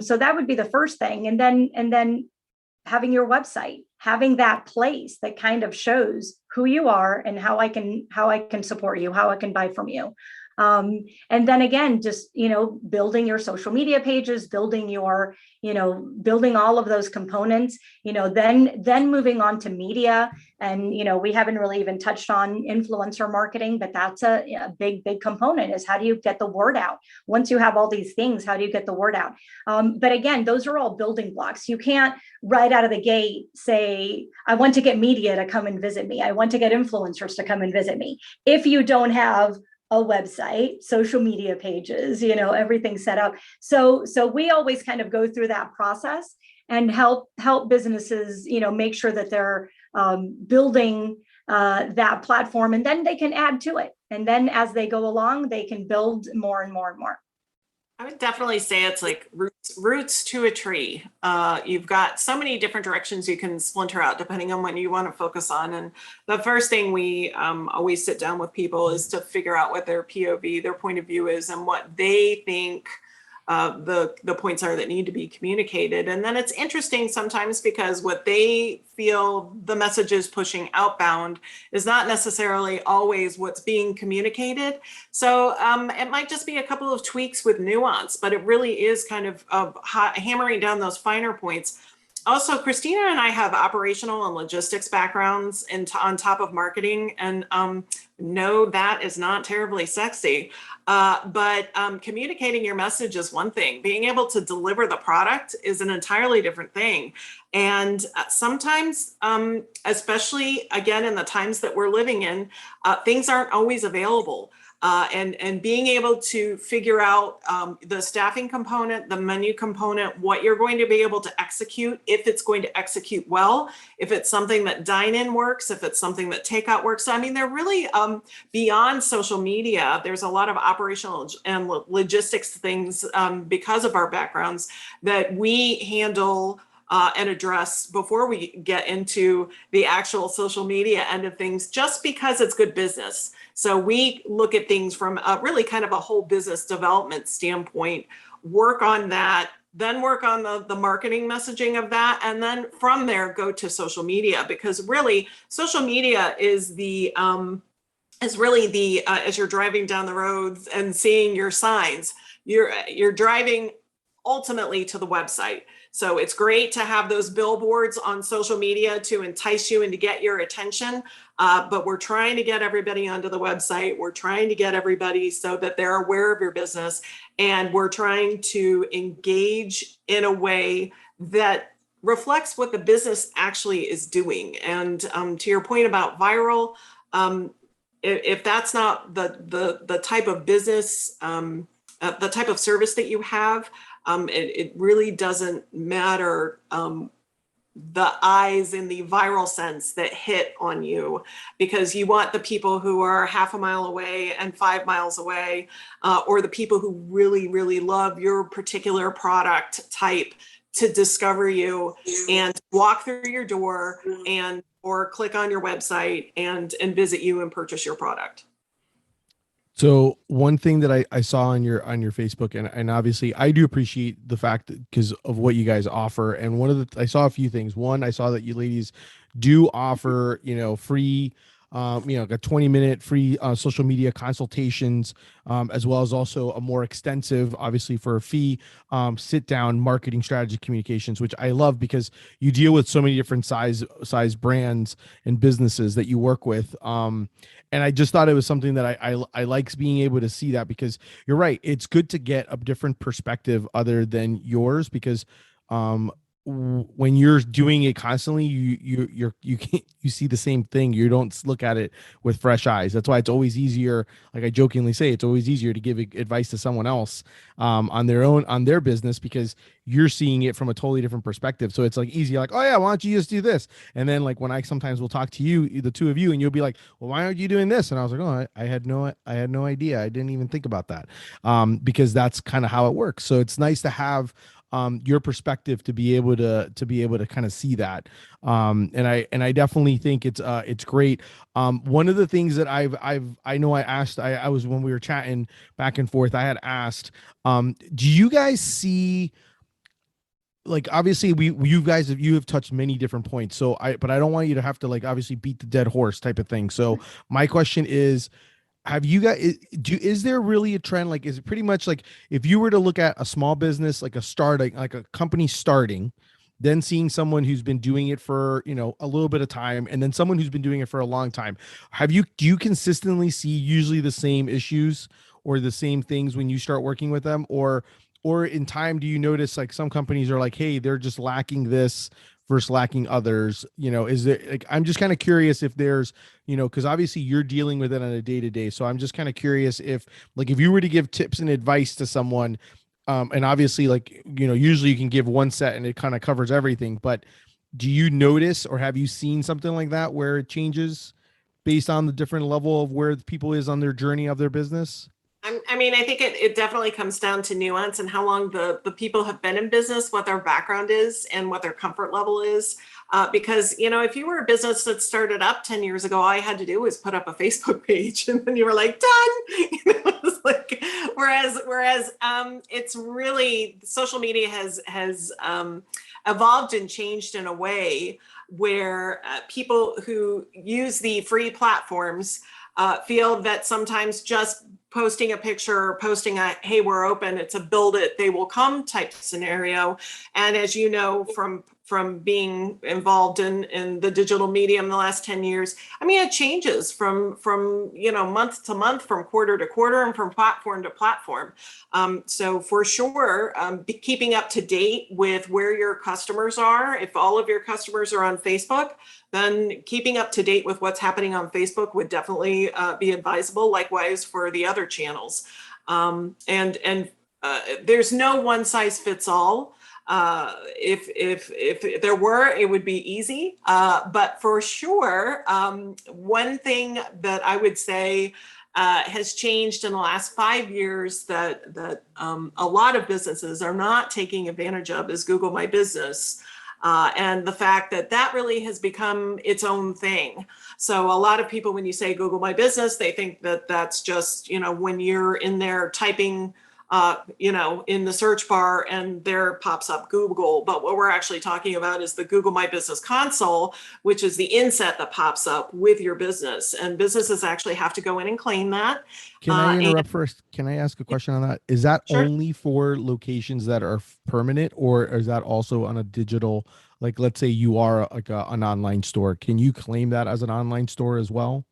So that would be the first thing. And then having your website, having that place that kind of shows who you are and how I can support you, how I can buy from you. And then again, just, building your social media pages, building all of those components, then moving on to media. And, we haven't really even touched on influencer marketing, but that's a big component, is how do you get the word out? Once you have all these things, how do you get the word out? But again, those are all building blocks. You can't right out of the gate say, I want to get media to come and visit me. I want to get influencers to come and visit me, if you don't have a website, social media pages, everything set up. So we always kind of go through that process and help businesses, make sure that they're building that platform, and then they can add to it. And then as they go along, they can build more and more and more. I would definitely say it's like roots to a tree. You've got so many different directions you can splinter out depending on what you want to focus on. And the first thing we always sit down with people is to figure out what their POV, their point of view is, and what they think the points are that need to be communicated. And then it's interesting sometimes, because what they feel the message is pushing outbound is not necessarily always what's being communicated. So it might just be a couple of tweaks with nuance, but it really is kind of hammering down those finer points. Also, Christina and I have operational and logistics backgrounds on top of marketing, and no, that is not terribly sexy. But communicating your message is one thing. Being able to deliver the product is an entirely different thing. And sometimes, especially again in the times that we're living in, things aren't always available. and being able to figure out the staffing component, the menu component, what you're going to be able to execute, if it's going to execute well, if it's something that dine-in works, if it's something that takeout works. So, I mean, they're really beyond social media. There's a lot of operational and logistics things because of our backgrounds that we handle and address before we get into the actual social media end of things, just because it's good business. So we look at things from really kind of a whole business development standpoint, work on that, then work on the marketing messaging of that, and then from there go to social media, because really social media is really the as you're driving down the roads and seeing your signs, you're driving ultimately to the website. So it's great to have those billboards on social media to entice you and to get your attention. But we're trying to get everybody onto the website. We're trying to get everybody so that they're aware of your business. And we're trying to engage in a way that reflects what the business actually is doing. And to your point about viral, if that's not the type of business, the type of service that you have, it really doesn't matter the eyes in the viral sense that hit on you, because you want the people who are half a mile away and 5 miles away, or the people who really, really love your particular product type to discover you and walk through your door and or click on your website and visit you and purchase your product. So one thing that I saw on your Facebook, and obviously I do appreciate the fact that because of what you guys offer. And one of I saw a few things. One, I saw that you ladies do offer, free, like a 20-minute free social media consultations, as well as also a more extensive, obviously for a fee, sit down marketing strategy communications, which I love because you deal with so many different size brands and businesses that you work with. And I just thought it was something that I likes being able to see that, because you're right. It's good to get a different perspective other than yours, because when you're doing it constantly, you can't, you see the same thing. You don't look at it with fresh eyes. That's why it's always easier. Like I jokingly say, it's always easier to give advice to someone else on their business, because you're seeing it from a totally different perspective. So it's like easy, like, oh yeah, why don't you just do this? And then like when I sometimes will talk to you, the two of you, and you'll be like, well, why aren't you doing this? And I was like, oh, I had no idea. I didn't even think about that, because that's kind of how it works. So it's nice to have your perspective to be able to kind of see that. And I definitely think it's great. One of the things that I know I asked, I was, when we were chatting back and forth, I had asked, do you guys see, like, obviously you have touched many different points. So but I don't want you to have to like obviously beat the dead horse type of thing. So my question is, have you guys, is there really a trend? Like, is it pretty much like, if you were to look at a small business, like a company starting, then seeing someone who's been doing it for, a little bit of time, and then someone who's been doing it for a long time, do you consistently see usually the same issues or the same things when you start working with them? Or in time, do you notice like some companies are like, hey, they're just lacking this versus lacking others? Is there, like, I'm just kind of curious if there's, because obviously you're dealing with it on a day-to-day. So I'm just kind of curious if you were to give tips and advice to someone, and obviously like, usually you can give one set and it kind of covers everything, but do you notice, or have you seen something like that where it changes based on the different level of where the people is on their journey of their business? I mean, I think it definitely comes down to nuance and how long the people have been in business, what their background is, and what their comfort level is. Because, if you were a business that started up 10 years ago, all I had to do was put up a Facebook page and then you were like, done. It's like, whereas it's really, social media has evolved and changed in a way where people who use the free platforms feel that sometimes just posting a picture or posting a, hey, we're open, it's a build it, they will come type scenario. And as you know, from from being involved in the digital medium the last 10 years. I mean, it changes from month to month, from quarter to quarter, and from platform to platform. So for sure, keeping up to date with where your customers are. If all of your customers are on Facebook, then keeping up to date with what's happening on Facebook would definitely be advisable. Likewise for the other channels. There's no one size fits all. If there were, it would be easy. But for sure, one thing that I would say has changed in the last 5 years that a lot of businesses are not taking advantage of is Google My Business. And the fact that really has become its own thing. So a lot of people, when you say Google My Business, they think that that's just, when you're in there typing in the search bar and there pops up Google. But what we're actually talking about is the Google My Business console, which is the inset that pops up with your business. And businesses actually have to go in and claim that. Can I interrupt first? Can I ask a question on that? Is that Sure. only for locations that are permanent, or is that also on a digital, like let's say you are like an online store? Can you claim that as an online store as well?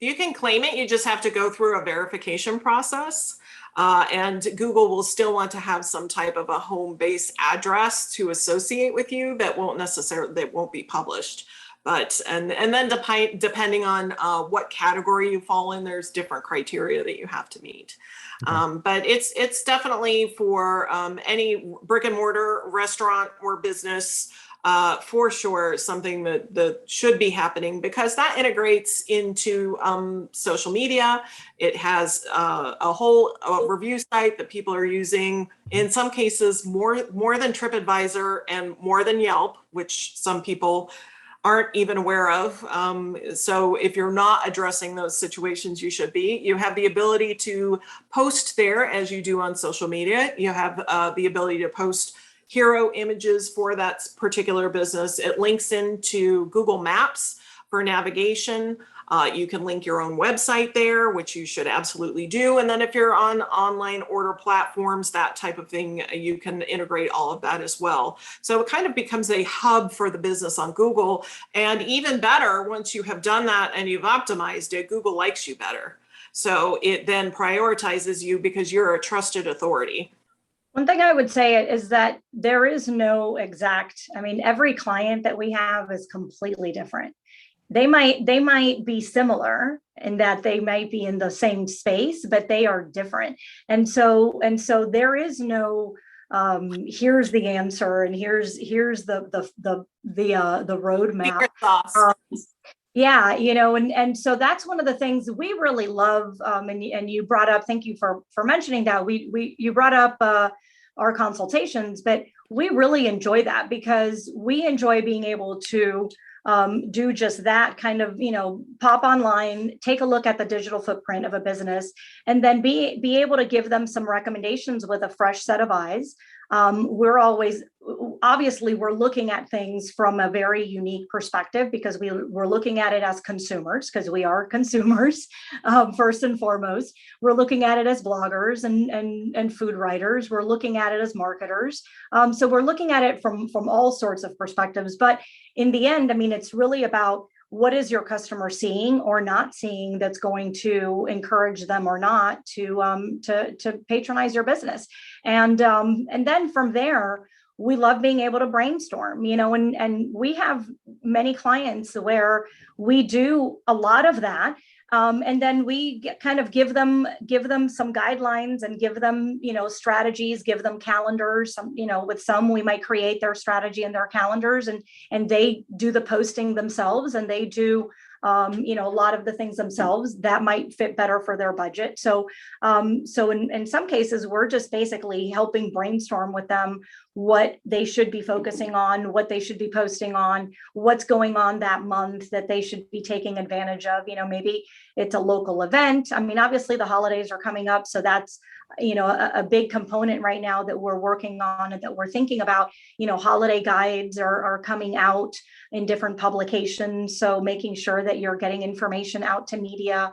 You can claim it. You just have to go through a verification process. And Google will still want to have some type of a home-based address to associate with you that won't be published. But and then depending on what category you fall in, there's different criteria that you have to meet. Okay. But it's definitely for any brick and mortar restaurant or business. For sure, something that should be happening, because that integrates into social media. It has a whole review site that people are using, in some cases more than TripAdvisor and more than Yelp, which some people aren't even aware of. So if you're not addressing those situations, you should be. You have the ability to post there as you do on social media. You have the ability to post hero images for that particular business. It links into Google Maps for navigation. You can link your own website there, which you should absolutely do. And then if you're on online order platforms, that type of thing, you can integrate all of that as well. So it kind of becomes a hub for the business on Google. And even better, once you have done that and you've optimized it, Google likes you better. So it then prioritizes you because you're a trusted authority. One thing I would say is that there is no exact, every client that we have is completely different. They might be similar in that they might be in the same space, but they are different. And so there is no here's the answer and here's the roadmap. Yeah, and so that's one of the things we really love. And you brought up, thank you for mentioning that. You brought up our consultations, but we really enjoy that because we enjoy being able to do just that kind of, pop online, take a look at the digital footprint of a business, and then be able to give them some recommendations with a fresh set of eyes. We're looking at things from a very unique perspective because we're looking at it as consumers, because we are consumers first and foremost. We're looking at it as bloggers and food writers. We're looking at it as marketers. So we're looking at it from all sorts of perspectives. But in the end, it's really about what is your customer seeing or not seeing that's going to encourage them or not to patronize your business. And then from there, we love being able to brainstorm, and we have many clients where we do a lot of that. And then we give them some guidelines and give them, strategies, give them calendars. With some, we might create their strategy and their calendars and they do the posting themselves and they do, a lot of the things themselves that might fit better for their budget. So in some cases, we're just basically helping brainstorm with them what they should be focusing on, what they should be posting on, what's going on that month that they should be taking advantage of. Maybe it's a local event. Obviously the holidays are coming up, so that's a big component right now that we're working on and that we're thinking about. Holiday guides are coming out in different publications, so making sure that you're getting information out to media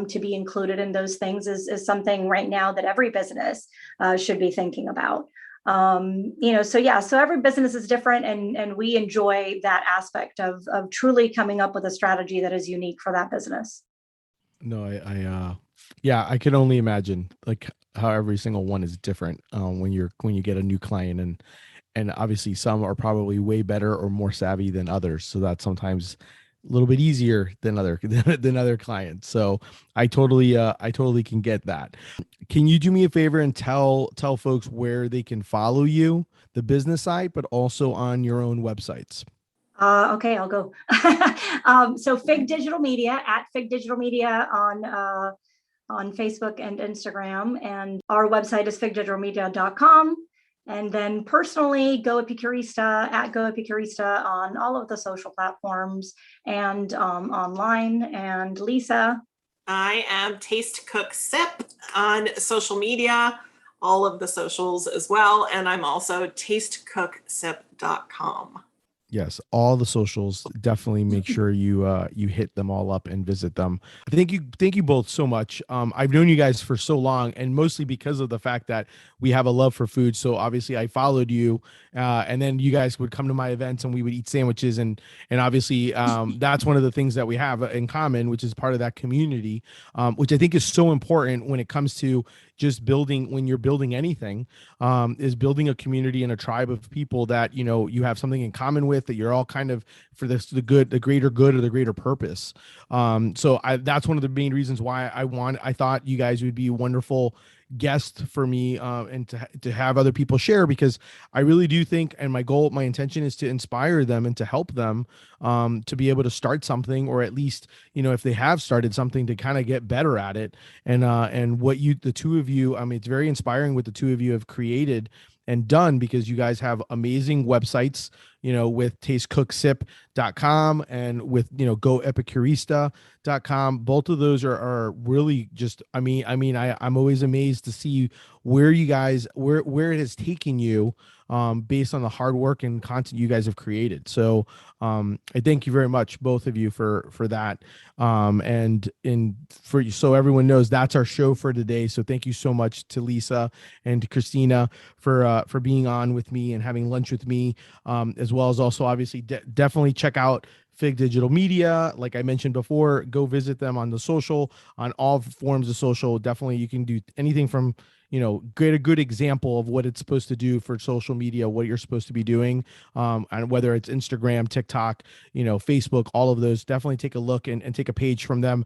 to be included in those things is something right now that every business should be thinking about. So every business is different, and we enjoy that aspect of truly coming up with a strategy that is unique for that business. No, yeah, I can only imagine like how every single one is different when you get a new client, and obviously some are probably way better or more savvy than others, so that's sometimes a little bit easier than other than other clients. So I totally can get that. Can you do me a favor and tell folks where they can follow you, the business side, but also on your own websites? Okay, I'll go. So Fig Digital Media, at Fig Digital Media on Facebook and Instagram. And our website is figdigitalmedia.com. And then personally, Go Epicurista, at Go Epicurista on all of the social platforms and online. And Lisa? I am Taste Cook Sip on social media, all of the socials as well. And I'm also tastecooksip.com. Yes, all the socials. Definitely make sure you hit them all up and visit them. Thank you both so much. I've known you guys for so long, and mostly because of the fact that we have a love for food. So obviously, I followed you, and then you guys would come to my events, and we would eat sandwiches, and obviously, that's one of the things that we have in common, which is part of that community, which I think is so important when it comes to just building, when you're building anything, is building a community and a tribe of people that you have something in common with, that you're all kind of for the greater good or the greater purpose. That's one of the main reasons why I thought you guys would be a wonderful guest for me, and to have other people share, because I really do think, and my intention is to inspire them and to help them to be able to start something, or at least if they have started something, to kind of get better at it. And what the two of you, I mean, it's very inspiring what the two of you have created and done, because you guys have amazing websites, with tastecooksip.com and with, goepicurista.com. Both of those are really just, I'm always amazed to see where you guys, where it has taken you, based on the hard work and content you guys have created. So I thank you very much, both of you, for that. So everyone knows, that's our show for today. So thank you so much to Lisa and to Christina for being on with me and having lunch with me, as well as also obviously definitely check out Fig Digital Media. Like I mentioned before, go visit them on the social, on all forms of social. Definitely, you can do anything from, get a good example of what it's supposed to do for social media, what you're supposed to be doing, and whether it's Instagram, TikTok, Facebook, all of those. Definitely take a look and take a page from them.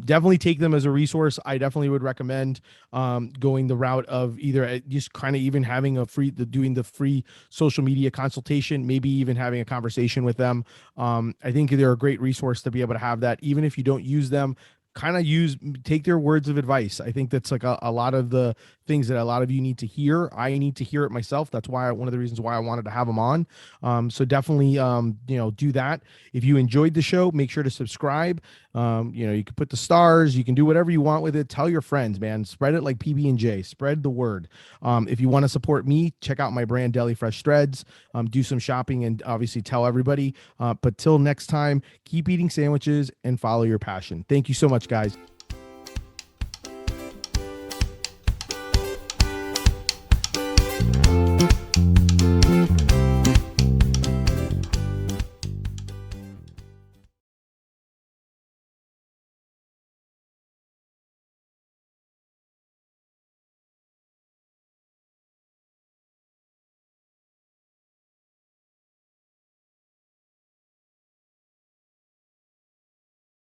Definitely take them as a resource. I definitely would recommend going the route of either just kind of even having doing the free social media consultation, maybe even having a conversation with them. I think they're a great resource to be able to have that, even if you don't use them. Take their words of advice. I think that's like a lot of the things that a lot of you need to hear. I need to hear it myself. That's why one of the reasons why I wanted to have them on. So definitely, do that. If you enjoyed the show, make sure to subscribe. You can put the stars, you can do whatever you want with it. Tell your friends, man, spread it like PB&J, spread the word. If you want to support me, check out my brand, Deli Fresh Threads, do some shopping, and obviously tell everybody. But till next time, keep eating sandwiches and follow your passion. Thank you so much, guys.